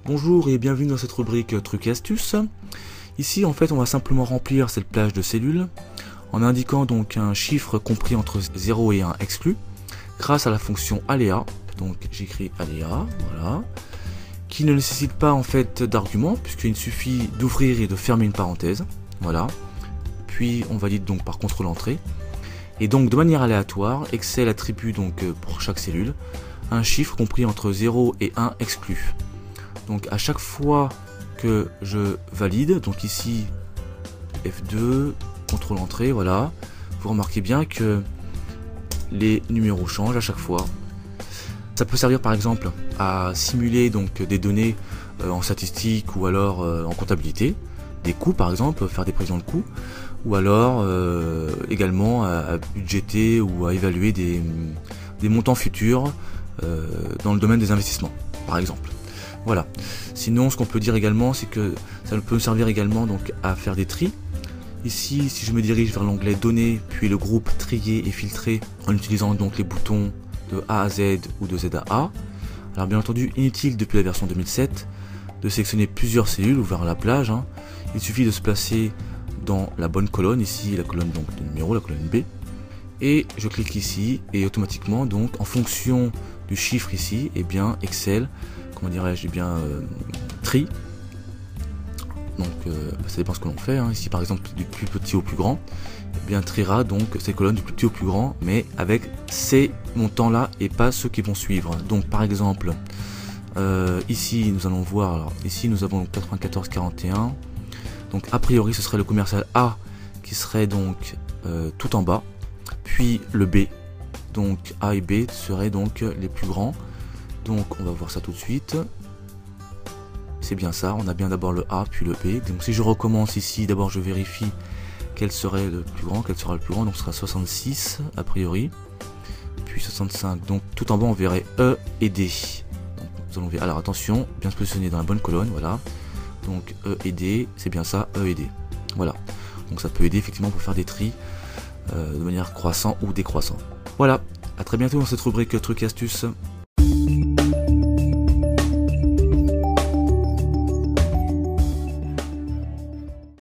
Bonjour et bienvenue dans cette rubrique trucs et astuces. Ici en fait on va simplement remplir cette plage de cellules en indiquant donc un chiffre compris entre 0 et 1 exclu grâce à la fonction aléa. Donc j'écris aléa, voilà, qui ne nécessite pas en fait d'argument puisqu'il suffit d'ouvrir et de fermer une parenthèse, voilà. Puis on valide donc par contrôle entrée. Et donc de manière aléatoire, Excel attribue donc pour chaque cellule un chiffre compris entre 0 et 1 exclu. Donc à chaque fois que je valide, donc ici F2, contrôle entrée, voilà, vous remarquez bien que les numéros changent à chaque fois. Ça peut servir par exemple à simuler donc des données en statistique ou alors en comptabilité, des coûts par exemple, faire des prévisions de coûts, ou alors également à budgéter ou à évaluer des montants futurs dans le domaine des investissements par exemple. Voilà. Sinon, ce qu'on peut dire également, c'est que ça peut servir également donc à faire des tris. Ici, si je me dirige vers l'onglet données, puis le groupe trier et filtrer en utilisant donc les boutons de A à Z ou de Z à A. Alors bien entendu, inutile depuis la version 2007 de sélectionner plusieurs cellules ou vers la plage. Il suffit de se placer dans la bonne colonne, ici la colonne donc de numéro, la colonne B. Et je clique ici et automatiquement donc en fonction du chiffre ici, et bien Excel, comment dirais-je, tri. Donc ça dépend ce que l'on fait. Ici par exemple du plus petit au plus grand, et bien triera donc ces colonnes du plus petit au plus grand, mais avec ces montants là et pas ceux qui vont suivre. Donc par exemple ici nous allons voir, alors ici nous avons 94,41. Donc a priori ce serait le commercial A qui serait donc tout en bas, puis le B. Donc A et B seraient donc les plus grands. Donc on va voir ça tout de suite. C'est bien ça, on a bien d'abord le A puis le B. Donc si je recommence ici, d'abord je vérifie quel serait le plus grand, quel sera le plus grand. Donc ce sera 66 a priori, puis 65. Donc tout en bas on verrait E et D. Donc, nous allons alors attention, bien se positionner dans la bonne colonne, voilà. Donc E et D, c'est bien ça, E et D. Voilà. Donc ça peut aider effectivement pour faire des tris de manière croissant ou décroissant. Voilà, à très bientôt dans cette rubrique trucs et astuces.